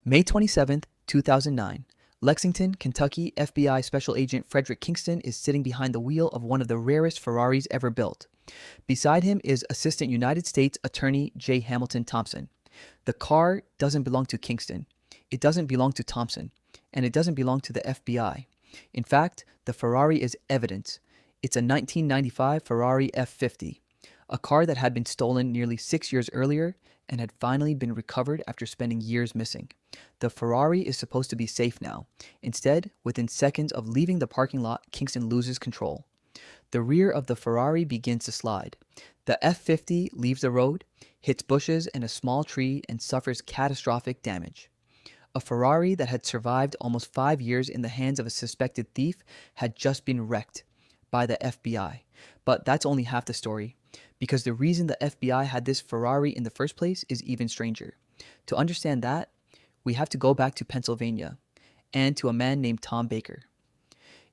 May 27th, 2009. Lexington, Kentucky FBI Special Agent Frederick Kingston is sitting behind the wheel of one of the rarest Ferraris ever built. Beside him is Assistant United States Attorney J. Hamilton Thompson. The car doesn't belong to Kingston. It doesn't belong to Thompson. And it doesn't belong to the FBI. In fact, the Ferrari is evidence. It's a 1995 Ferrari F50, a car that had been stolen nearly 6 years earlier and had finally been recovered after spending years missing. The Ferrari is supposed to be safe now. Instead, within seconds of leaving the parking lot, Kingston loses control. The rear of the Ferrari begins to slide. The F50 leaves the road, hits bushes and a small tree, and suffers catastrophic damage. A Ferrari that had survived almost 5 years in the hands of a suspected thief had just been wrecked by the FBI. But that's only half the story, because the reason the FBI had this Ferrari in the first place is even stranger. To understand that, we have to go back to Pennsylvania and to a man named Tom Baker.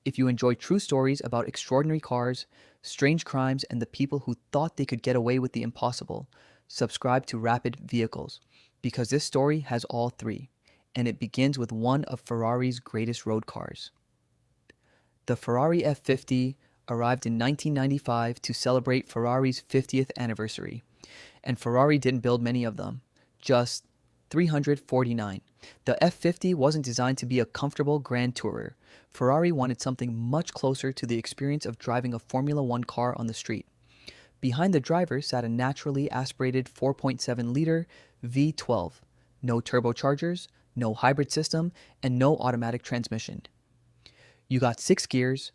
If you enjoy true stories about extraordinary cars, strange crimes, and the people who thought they could get away with the impossible, subscribe to Rapid Vehicles, because this story has all three, and it begins with one of Ferrari's greatest road cars. The Ferrari F50 arrived in 1995 to celebrate Ferrari's 50th anniversary, and Ferrari didn't build many of them, just 349. The F50 wasn't designed to be a comfortable grand tourer. Ferrari wanted something much closer to the experience of driving a Formula One car on the street. Behind the driver sat a naturally aspirated 4.7-liter V12. No turbochargers, no hybrid system, and no automatic transmission. You got 6 gears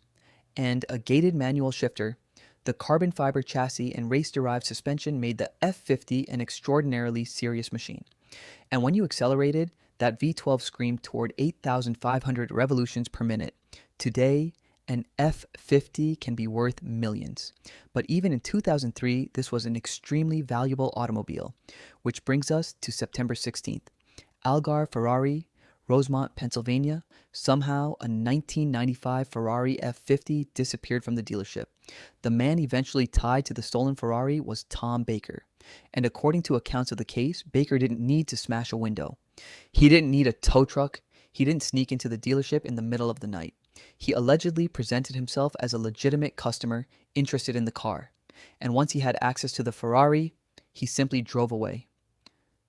and a gated manual shifter. The carbon fiber chassis and race-derived suspension made the F50 an extraordinarily serious machine. And when you accelerated, that V12 screamed toward 8,500 revolutions per minute. Today, an F50 can be worth millions. But even in 2003, this was an extremely valuable automobile. Which brings us to September 16th. Algar Ferrari, Rosemont, Pennsylvania. Somehow, a 1995 Ferrari F50 disappeared from the dealership. The man eventually tied to the stolen Ferrari was Tom Baker. And according to accounts of the case, Baker didn't need to smash a window. He didn't need a tow truck. He didn't sneak into the dealership in the middle of the night. He allegedly presented himself as a legitimate customer interested in the car. And once he had access to the Ferrari, he simply drove away.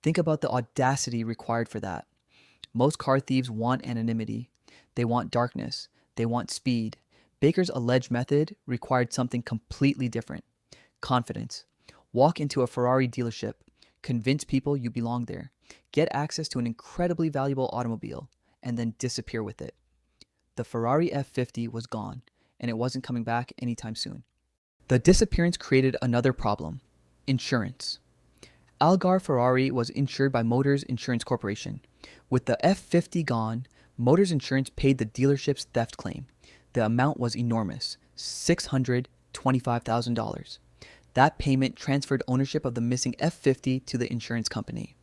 Think about the audacity required for that. Most car thieves want anonymity. They want darkness. They want speed. Baker's alleged method required something completely different. Confidence. Walk into a Ferrari dealership. Convince people you belong there. Get access to an incredibly valuable automobile. And then disappear with it. The Ferrari F50 was gone, and it wasn't coming back anytime soon. The disappearance created another problem. Insurance. Algar Ferrari was insured by Motors Insurance Corporation. With the F50 gone, Motors Insurance paid the dealership's theft claim. The amount was enormous, $625,000. That payment transferred ownership of the missing F50 to the insurance company.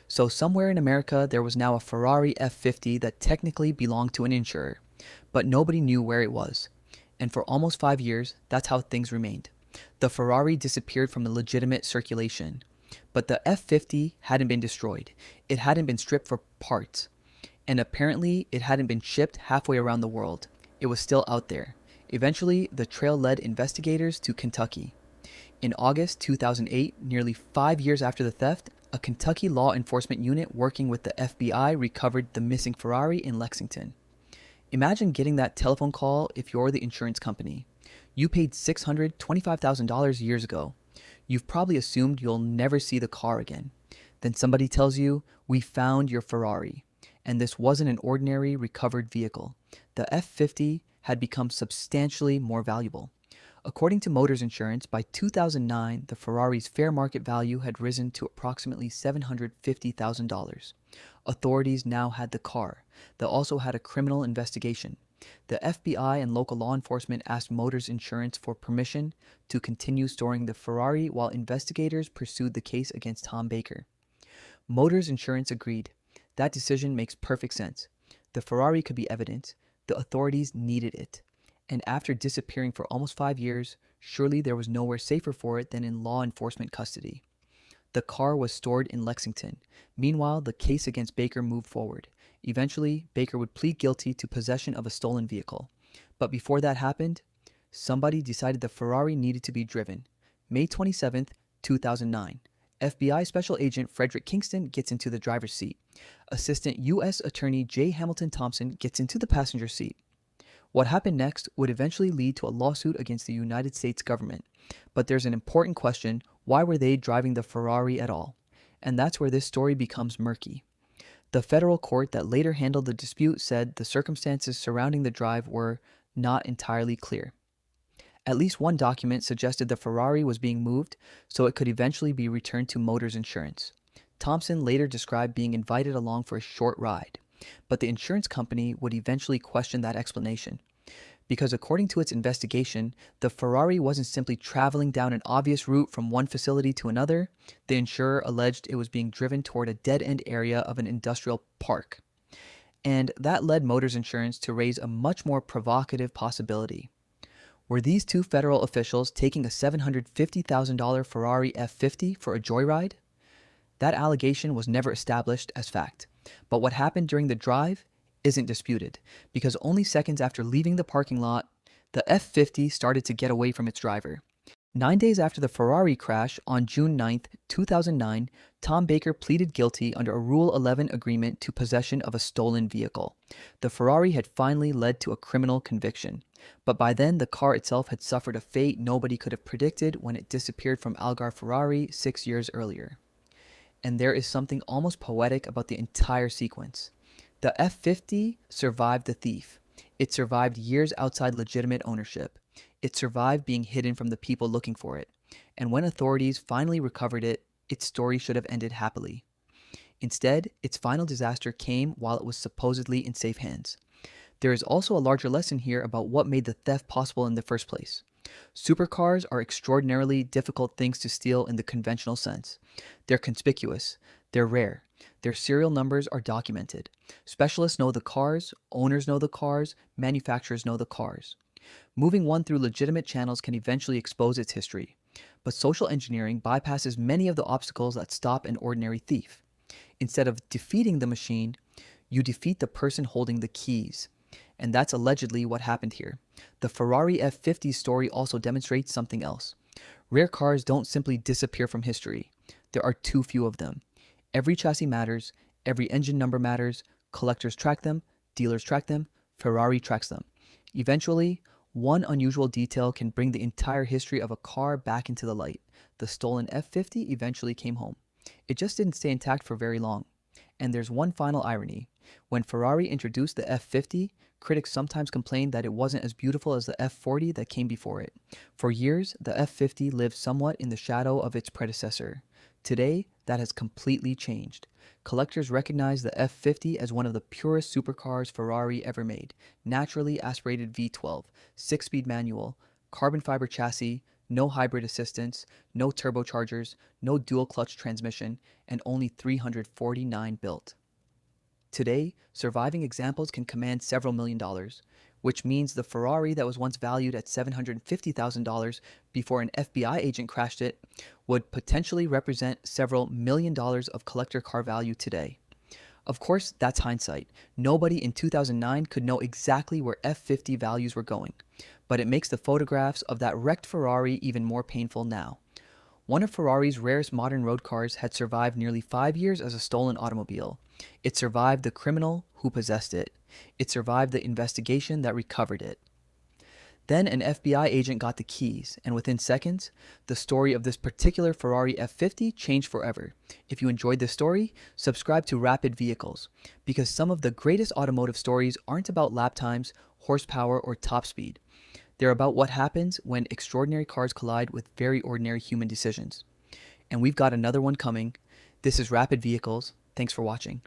So somewhere in America, there was now a Ferrari F50 that technically belonged to an insurer, but nobody knew where it was. And for almost 5 years, that's how things remained. The Ferrari disappeared from the legitimate circulation. But the F50 hadn't been destroyed. It hadn't been stripped for parts. And apparently, it hadn't been shipped halfway around the world. It was still out there. Eventually, the trail led investigators to Kentucky. In August 2008, nearly 5 years after the theft, a Kentucky law enforcement unit working with the FBI recovered the missing Ferrari in Lexington. Imagine getting that telephone call if you're the insurance company. You paid $625,000 years ago. You've probably assumed you'll never see the car again. Then somebody tells you, "We found your Ferrari." And this wasn't an ordinary recovered vehicle. The F50 had become substantially more valuable. According to Motors Insurance, by 2009, the Ferrari's fair market value had risen to approximately $750,000. Authorities now had the car. They also had a criminal investigation. The FBI and local law enforcement asked Motors Insurance for permission to continue storing the Ferrari while investigators pursued the case against Tom Baker. Motors Insurance agreed. That decision makes perfect sense. The Ferrari could be evidence. The authorities needed it. And after disappearing for almost 5 years, surely there was nowhere safer for it than in law enforcement custody. The car was stored in Lexington. Meanwhile, the case against Baker moved forward. Eventually, Baker would plead guilty to possession of a stolen vehicle. But before that happened, somebody decided the Ferrari needed to be driven. May 27th, 2009. FBI Special Agent Frederick Kingston gets into the driver's seat. Assistant U.S. Attorney J. Hamilton Thompson gets into the passenger seat. What happened next would eventually lead to a lawsuit against the United States government. But there's an important question: why were they driving the Ferrari at all? And that's where this story becomes murky. The federal court that later handled the dispute said the circumstances surrounding the drive were not entirely clear. At least one document suggested the Ferrari was being moved so it could eventually be returned to Motors Insurance. Thompson later described being invited along for a short ride, but the insurance company would eventually question that explanation. Because according to its investigation, the Ferrari wasn't simply traveling down an obvious route from one facility to another. The insurer alleged it was being driven toward a dead-end area of an industrial park. And that led Motors Insurance to raise a much more provocative possibility. Were these two federal officials taking a $750,000 Ferrari F50 for a joyride? That allegation was never established as fact, but what happened during the drive isn't disputed, because only seconds after leaving the parking lot, the F50 started to get away from its driver. 9 days after the Ferrari crash on June 9, 2009, Tom Baker pleaded guilty under a Rule 11 agreement to possession of a stolen vehicle. The Ferrari had finally led to a criminal conviction, but by then the car itself had suffered a fate nobody could have predicted when it disappeared from Algar Ferrari 6 years earlier. And there is something almost poetic about the entire sequence. The F50 survived the thief. It survived years outside legitimate ownership. It survived being hidden from the people looking for it. And when authorities finally recovered it, its story should have ended happily. Instead, its final disaster came while it was supposedly in safe hands. There is also a larger lesson here about what made the theft possible in the first place. Supercars are extraordinarily difficult things to steal in the conventional sense. They're conspicuous. They're rare. Their serial numbers are documented. Specialists know the cars, owners know the cars, manufacturers know the cars. Moving one through legitimate channels can eventually expose its history. But social engineering bypasses many of the obstacles that stop an ordinary thief. Instead of defeating the machine, you defeat the person holding the keys. And that's allegedly what happened here. The Ferrari F50 story also demonstrates something else. Rare cars don't simply disappear from history. There are too few of them. Every chassis matters, every engine number matters, collectors track them, dealers track them, Ferrari tracks them. Eventually, one unusual detail can bring the entire history of a car back into the light. The stolen F50 eventually came home. It just didn't stay intact for very long. And there's one final irony. When Ferrari introduced the F50, critics sometimes complained that it wasn't as beautiful as the F40 that came before it. For years, the F50 lived somewhat in the shadow of its predecessor. Today, that has completely changed. Collectors recognize the F50 as one of the purest supercars Ferrari ever made. Naturally aspirated V12, 6-speed manual, carbon fiber chassis, no hybrid assistance, no turbochargers, no dual clutch transmission, and only 349 built. Today, surviving examples can command several $1,000,000, which means the Ferrari that was once valued at $750,000 before an FBI agent crashed it would potentially represent several $1,000,000 of collector car value today. Of course, that's hindsight. Nobody in 2009 could know exactly where F50 values were going, but it makes the photographs of that wrecked Ferrari even more painful now. One of Ferrari's rarest modern road cars had survived nearly 5 years as a stolen automobile. It survived the criminal who possessed it. It survived the investigation that recovered it. Then an FBI agent got the keys, and within seconds, the story of this particular Ferrari F50 changed forever. If you enjoyed this story, subscribe to Rapid Vehicles, because some of the greatest automotive stories aren't about lap times, horsepower, or top speed. They're about what happens when extraordinary cars collide with very ordinary human decisions. And we've got another one coming. This is Rapid Vehicles. Thanks for watching.